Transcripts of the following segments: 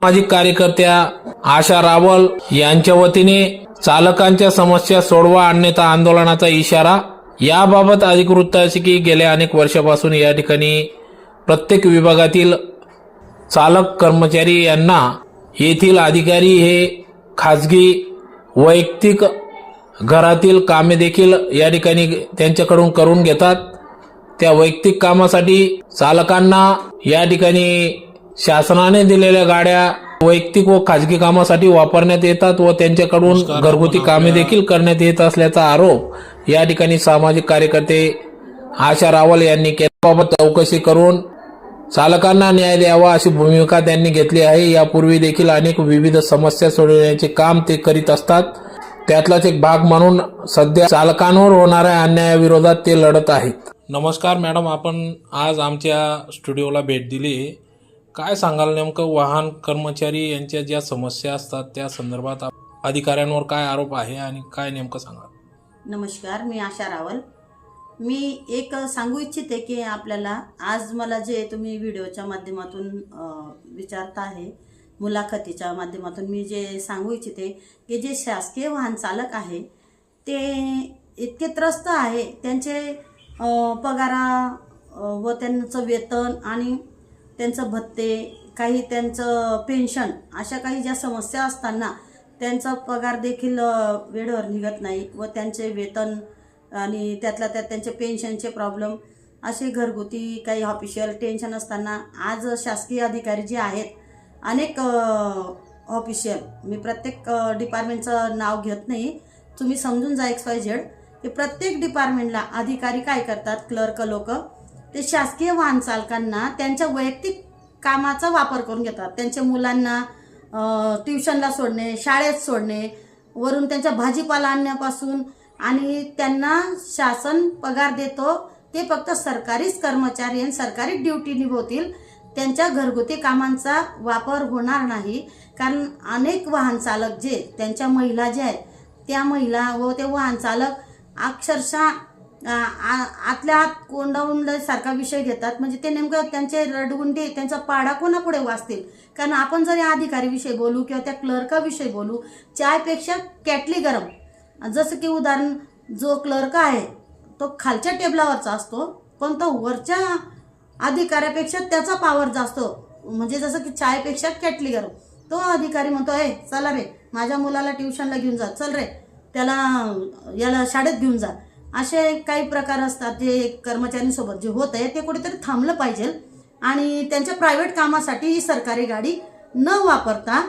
सामाजिक कार्यकर्त्या आशा रावल यांच्या वतीने चालकांच्या समस्या सोडवा अन्यथा आंदोलनाचा इशारा। याबाबत अधिक वृत्त असे की गेल्या अनेक वर्षापासून या ठिकाणी प्रत्येक विभागातील चालक कर्मचारी यांना येथील अधिकारी हे खाजगी वैयक्तिक घरातील कामे देखील या ठिकाणी त्यांच्याकडून करून घेतात। त्या वैयक्तिक कामासाठी चालकांना या ठिकाणी शासनाने दिलेल्या गाड्या वैयक्तिक व खाजगी कामासाठी वापरण्यात येतात व त्यांच्याकडून घरगुती कामे देखील करण्यात येत असल्याचा आरोप या ठिकाणी सामाजिक कार्यकर्ते आशा रावल यांनी केल्याबाबत चौकशी करून चालकांना न्याय द्यावा अशी भूमिका त्यांनी घेतली आहे। यापूर्वी देखील अनेक विविध समस्या सोडवण्याचे काम ते करीत असतात। त्यातलाच एक भाग म्हणून सध्या चालकांवर होणाऱ्या अन्यायाविरोधात ते लढत आहेत। नमस्कार मॅडम, आपण आज आमच्या स्टुडिओला भेट दिली। काय सांगाल नेमकं वाहन कर्मचारी यांच्या ज्या समस्या असतात त्या संदर्भात अधिकाऱ्यांवर काय आरोप आहे आणि काय नेमकं सांगाल? नमस्कार, मी आशा रावल। मी एक सांगू इच्छिते की आपल्याला आज मला जे तुम्ही व्हिडिओच्या माध्यमातून विचारता आहे, मुलाखतीच्या माध्यमातून मी जे सांगू इच्छिते की जे शासकीय वाहन चालक आहे ते इतके त्रस्त आहे, त्यांचे पगारा व त्यांचं वेतन आणि त्यांचं भत्ते, काही त्यांचं पेन्शन, अशा काही ज्या समस्या असताना त्यांचा पगार देखील वेळेवर निघत नाही व त्यांचे वेतन आणि त्यातल्या त्यात त्यांचे पेन्शनचे प्रॉब्लेम, असे घरगुती काही ऑफिशियल टेन्शन असताना आज शासकीय अधिकारी जे आहेत, अनेक ऑफिशियल, मी प्रत्येक डिपार्टमेंटचं नाव घेत नाही, तुम्ही समजून जा XYZ, ते प्रत्येक डिपार्टमेंटला अधिकारी काय करतात, क्लर्क लोक ते शासकीय वाहन चालकांना त्यांच्या वैयक्तिक कामाचा वापर करून घेतात। त्यांच्या मुलांना ट्युशनला सोडणे, शाळेत सोडणे, वरून त्यांच्या भाजीपाला आणण्यापासून, आणि त्यांना शासन पगार देतो ते फक्त सरकारीच कर्मचारी आणि सरकारी ड्युटी निभवतील, त्यांच्या घरगुती कामांचा वापर होणार नाही। कारण अनेक वाहन चालक जे त्यांच्या महिला जे आहेत त्या महिला व ते वाहन चालक अक्षरशः आतल्या आत कोंडावून सारखा विषय घेतात, म्हणजे ते नेमकं त्यांचे रडगुंडी त्यांचा पाडा कोणापुढे वाचतील। कारण आपण जर या अधिकारीविषयी बोलू किंवा त्या क्लर्काविषयी बोलू, चायपेक्षा कॅटली गरम, जसं की उदाहरण, जो क्लर्क आहे तो खालच्या टेबलावरचा असतो पण तो वरच्या अधिकाऱ्यापेक्षा त्याचा पॉवर जास्त, म्हणजे जसं की चायपेक्षा कॅटली गरम। तो अधिकारी म्हणतो, चला रे माझ्या मुलाला ट्युशनला घेऊन जा, चल रे त्याला याला शाळेत घेऊन जा। असे काही प्रकार असतात जे कर्मचाऱ्यांसोबत जे होत आहे ते कुठेतरी थांबलं पाहिजे आणि त्यांच्या प्रायव्हेट कामासाठी ही सरकारी गाडी न वापरता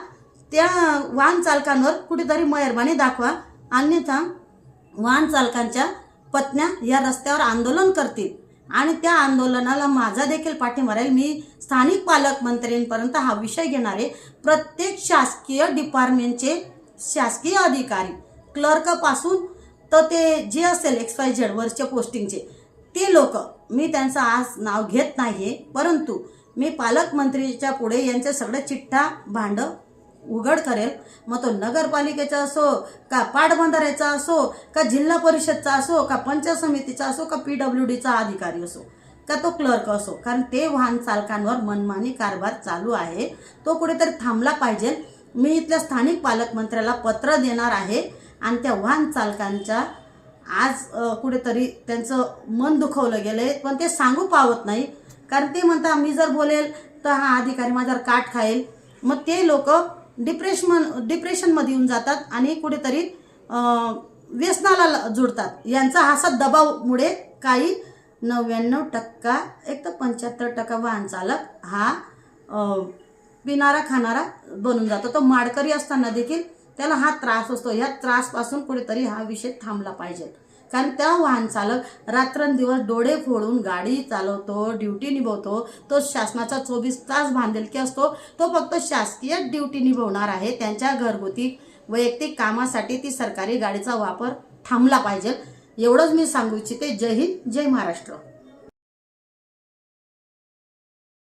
त्या वाहन चालकांवर कुठेतरी मेहरबानी दाखवा, अन्यथा वाहन चालकांच्या पत्न्या या रस्त्यावर आंदोलन करतील आणि त्या आंदोलनाला माझा देखील पाठिंबा राहील। मी स्थानिक पालकमंत्र्यांपर्यंत हा विषय घेणार आहे। प्रत्येक शासकीय डिपार्टमेंटचे शासकीय अधिकारी, क्लर्कपासून तर ते जे असेल XYZ वरच्या पोस्टिंगचे ते लोक, मी त्यांचं आज नाव घेत नाही, परंतु मी पालकमंत्रीच्या पुढे यांचे सगळे चिठ्ठा भांड उघड करेल। मग तो नगरपालिकेचा असो का पाटबंधाऱ्याचा असो का जिल्हा परिषदचा असो का पंचायत समितीचा असो का PWDचा अधिकारी असो का तो क्लर्क असो, कारण ते वाहन चालकांवर मनमानी कारभार चालू आहे, तो कुठेतरी थांबला पाहिजे। मी इथल्या स्थानिक पालकमंत्र्याला पत्र देणार आहे आणि त्या वाहन चालकांच्या आज कुठेतरी त्यांचं मन दुखवलं गेलंय, पण ते सांगू पावत नाही, कारण ते म्हणतात मी जर बोलेल तर हा अधिकारी माझ्यावर काट खाईल। मग ते लोक डिप्रेशनमध्ये येऊन जातात आणि कुठेतरी व्यसनाला जुडतात। यांचा असा दबावमुळे काही 99% एक तर 75% वाहन चालक हा पिणारा खाणारा बनून जातो। तो माडकरी असताना देखील त्याला हा त्रास असतो। या त्रासपासून कुठेतरी हा विषय थांबला पाहिजे, कारण त्या वाहन चालक रात्रंदिवस डोळे फोडून गाडी चालवतो, ड्युटी निभवतो, तो शासनाचा 24 तास बांधिलकी असतो, तो फक्त शासकीय ड्युटी निभवणार आहे। त्यांच्या घरगुती वैयक्तिक कामासाठी ती सरकारी गाडीचा वापर थांबला पाहिजे, एवढंच मी सांगू इच्छिते। जय हिंद, जय महाराष्ट्र।